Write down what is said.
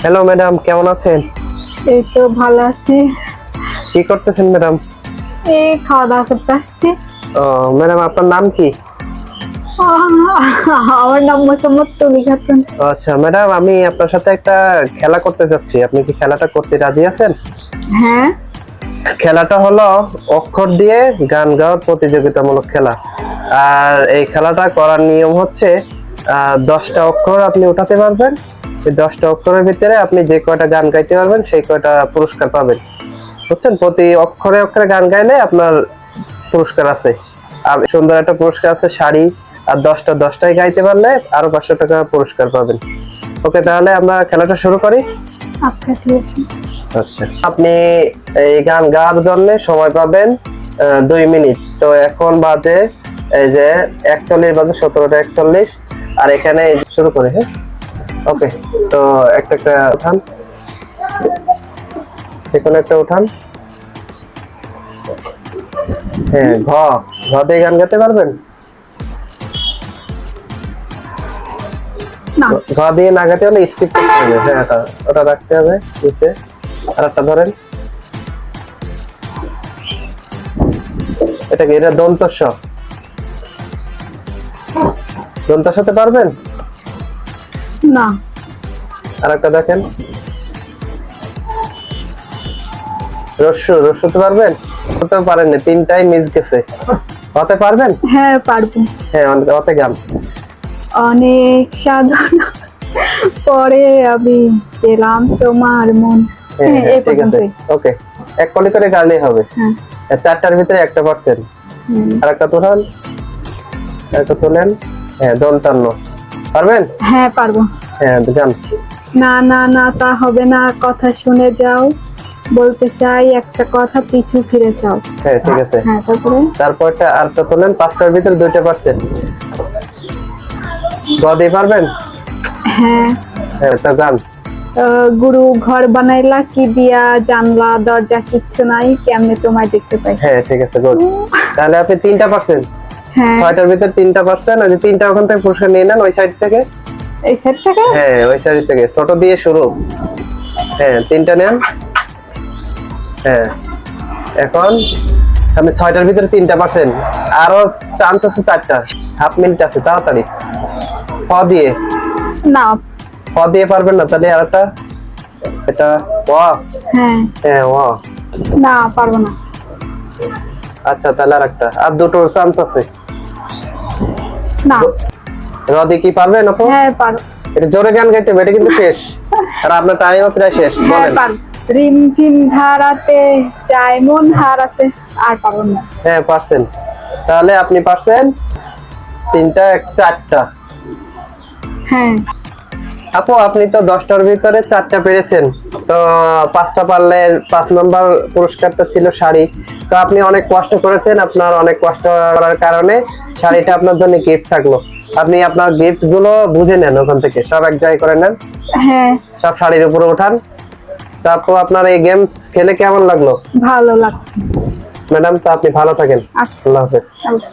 Hello madam, কেমন আছেন? এই তো ভালো আছি। কি করতেছেন ম্যাডাম? এই খাওয়া দাওয়া করতে আসছি। ও ম্যাডাম, আপনার নাম কি? আমার নাম মোসাম্মদ তুলি খাতুন। আচ্ছা ম্যাডাম, আমি আপনার সাথে একটা খেলা করতে চাচ্ছি। আপনি কি খেলাটা করতে রাজি আছেন? হ্যাঁ। খেলাটা হলো অক্ষর দিয়ে গান গাওয়ার প্রতিযোগিতামূলক খেলা। আর এই খেলাটা করার নিয়ম হচ্ছে 10টা অক্ষর আপনি উঠাতে পারবেন। এই 10টা অক্ষরের ভিতরে আপনি যে কয়টা গান গাইতে পারবেন সেই কয়টা পুরস্কার পাবেন। বুঝছেন? প্রতি অক্ষরে অক্ষরে গান গাইলে আপনার পুরস্কার আছে। আর সুন্দর একটা পুরস্কার আছে, শাড়ি। আর 10টায় গাইতে পারলে আরো 500 টাকা পুরস্কার পাবেন। ওকে, তাহলে আমরা খেলাটা শুরু করি। আচ্ছা ঠিক আছে। আচ্ছা, আপনি এই গান গাওয়ার জন্য সময় পাবেন 2 মিনিট। তো এখন বাজে এই যে 41 বাজে, 17টা 41। আর এখানে শুরু করে, হ্যাঁ ওকে। তো একটা একটা উঠান, এখানে একটা উঠান। হ্যাঁ, ঘ ঘ দিয়ে গান গাইতে পারবেন? না। ঘ দিয়ে না গাইতে হলে স্কিপ করতে হবে। হ্যাঁ, ওটা রাখতে হবে নিচে। আর একটা ধরেন, এটা কি? এটা দন্ত স। দন্ত সাথে পারবেন? না। আর একটা দেখেন, রস্যু। রস্যুতে পারবেন? হতে পারেন না, 3টাই মিস গেছে। হতে পারবেন? হ্যাঁ পারবো। হ্যাঁ, হতে গান। অনেক সাধন পরে আমি পেলাম তোমার মন। হ্যাঁ হ্যাঁ, হ্যাঁ, এই ঠিক আছে। পর্যন্তই। ওকে, এক কলি করে গাইলেই হবে। হ্যাঁ। 4টার ভিতরে একটা পারছেন। হুম। আর একটা তোলেন, একটা তোলেন। হ্যাঁ, দন্তান্ন। পারবেন? হ্যাঁ পারবো। হ্যাঁ, গান। না না না, তা হবে না, কথা শুনে যাও, বলতে চাই একটা কথা, পিছু ফিরে যাও। হ্যাঁ, ঠিক আছে। হ্যাঁ, তারপরে তারপরটা আরেকটা তোলেন, 5টার ভিতরে 2টা পারছেন। গ দিয়ে পারবেন? হ্যাঁ। হ্যাঁ, তা গান। গুরু ঘর বানাইলা কি দিয়া, জানলা দরজা কিচ্ছু নাই, কেমনে তোমায় দেখতে পাই। হ্যাঁ, ঠিক আছে, গুড। তাহলে আপনি 3টা পারছেন। হ্যাঁ। 6টার ভিতরে 3টা পারছেন। ওই যে 3টা ওখান থেকে পুরস্কার নিয়ে নেন, ওই সাইড থেকে। এই সেট থেকে। হ্যাঁ, ওই সাইড থেকে ছোট দিয়ে শুরু। হ্যাঁ, 3টা নেন। হ্যাঁ, এখন আপনি 6টার ভিতরে 3টা পারছেন। আরো চান্স আছে 4টা। হাফ মিনিট আছে, তাড়াতাড়ি। ক দিয়ে। না। ক দিয়ে পারবেন না? তাহলে আর একটা, এটা ও। হ্যাঁ। হ্যাঁ, ও। না পারবো না। আচ্ছা, তাহলে আর একটা, আর 2টো চান্স আছে। না। র দিয়ে কি পারবেন আপু? হ্যাঁ পারবো। এটা জোরে গান গাইতে হবে, এটা কিন্তু শেষ। আর আপনার টাইমও প্রায় শেষ। হ্যাঁ বলেন। পারবো। রিমঝিম ধারাতে যায় মন হারাতে। আর পারবো না। হ্যাঁ, পারছেন। তাহলে আপনি পারছেন 3টা 4টা। হ্যাঁ। আপু, আপনি তো 10টার ভিতরে 4টা পেরেছেন। তো 5টা পারলে 5 নম্বর পুরস্কারটা ছিল শাড়ি। তো আপনি অনেক কষ্ট করেছেন, আপনার অনেক কষ্ট করার কারণে শাড়িটা আপনার জন্য গিফট থাকলো। আপনি আপনার গিফট গুলো বুঝে নেন, ওখান থেকে সব এক জায়গায় করে নেন। হ্যাঁ। সব শাড়ির উপরে ওঠান। তারপর আপনার এই গেমস খেলে কেমন লাগলো? ভালো লাগছে। ম্যাডাম, তো আপনি ভালো থাকেন। আচ্ছা। আল্লাহ হাফেজ। আচ্ছা।